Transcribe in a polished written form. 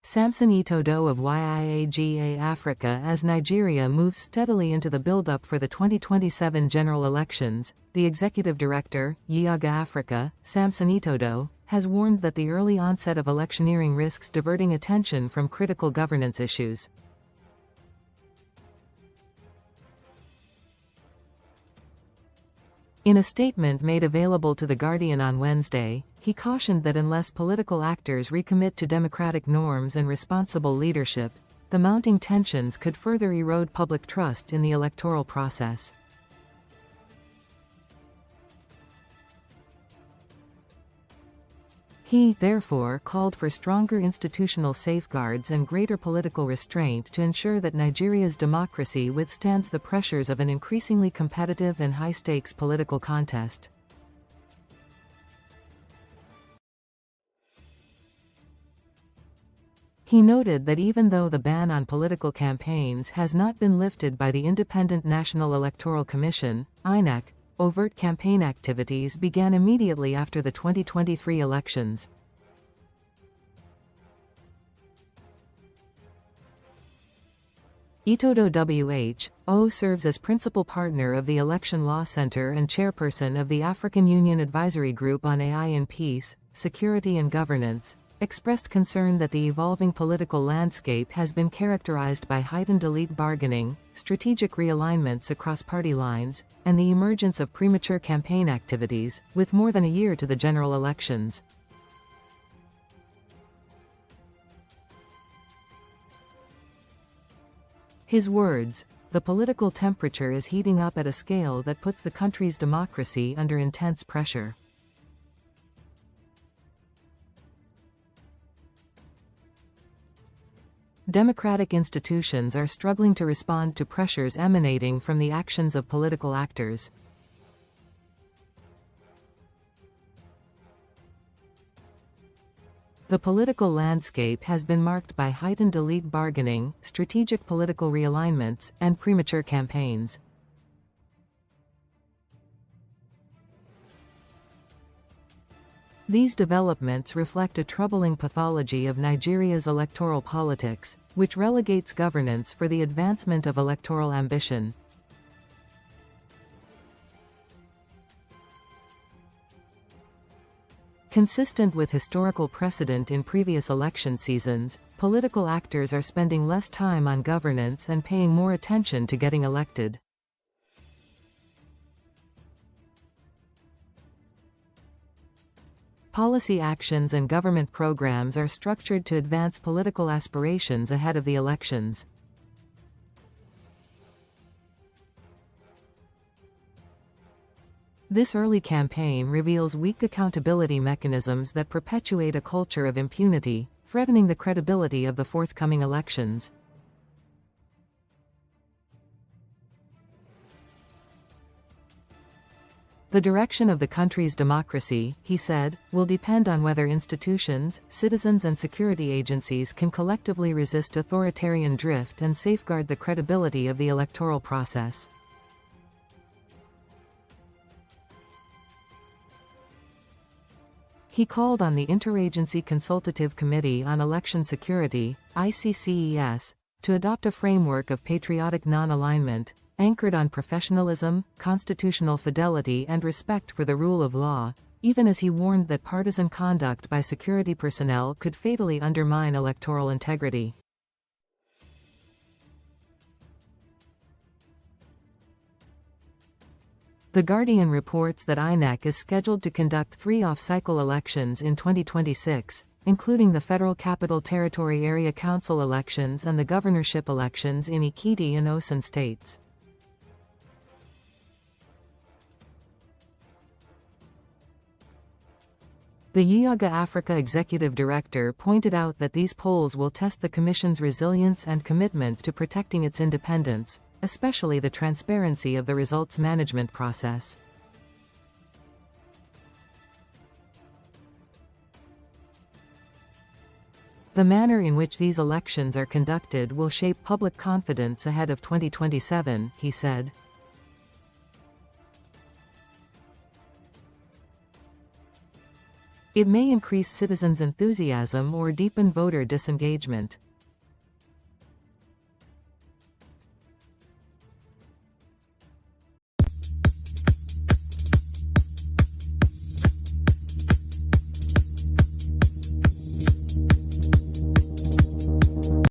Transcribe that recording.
Samson Itodo of Yiaga Africa. As Nigeria moves steadily into the build-up for the 2027 general elections, the executive director, Yiaga Africa, Samson Itodo, has warned that the early onset of electioneering risks diverting attention from critical governance issues. In a statement made available to The Guardian on Wednesday, he cautioned that unless political actors recommit to democratic norms and responsible leadership, the mounting tensions could further erode public trust in the electoral process. He, therefore, called for stronger institutional safeguards and greater political restraint to ensure that Nigeria's democracy withstands the pressures of an increasingly competitive and high-stakes political contest. He noted that even though the ban on political campaigns has not been lifted by the Independent National Electoral Commission, INEC, overt campaign activities began immediately after the 2023 elections. Itodo WHO serves as principal partner of the Election Law Center and chairperson of the African Union Advisory Group on AI in Peace, Security and Governance, expressed concern that the evolving political landscape has been characterized by heightened elite bargaining, strategic realignments across party lines, and the emergence of premature campaign activities, with more than a year to the general elections. His words, "The political temperature is heating up at a scale that puts the country's democracy under intense pressure." Democratic institutions are struggling to respond to pressures emanating from the actions of political actors. The political landscape has been marked by heightened elite bargaining, strategic political realignments, and premature campaigns. These developments reflect a troubling pathology of Nigeria's electoral politics, which relegates governance for the advancement of electoral ambition. Consistent with historical precedent in previous election seasons, political actors are spending less time on governance and paying more attention to getting elected. Policy actions and government programs are structured to advance political aspirations ahead of the elections. This early campaign reveals weak accountability mechanisms that perpetuate a culture of impunity, threatening the credibility of the forthcoming elections. The direction of the country's democracy, he said, will depend on whether institutions, citizens and security agencies can collectively resist authoritarian drift and safeguard the credibility of the electoral process. He called on the Interagency Consultative Committee on Election Security, ICCES, to adopt a framework of patriotic non-alignment, anchored on professionalism, constitutional fidelity and respect for the rule of law, even as he warned that partisan conduct by security personnel could fatally undermine electoral integrity. The Guardian reports that INEC is scheduled to conduct 3 off-cycle elections in 2026, including the Federal Capital Territory Area Council elections and the governorship elections in Ekiti and Osun states. The Yiaga Africa executive director pointed out that these polls will test the Commission's resilience and commitment to protecting its independence, especially the transparency of the results management process. The manner in which these elections are conducted will shape public confidence ahead of 2027, he said. It may increase citizens' enthusiasm or deepen voter disengagement.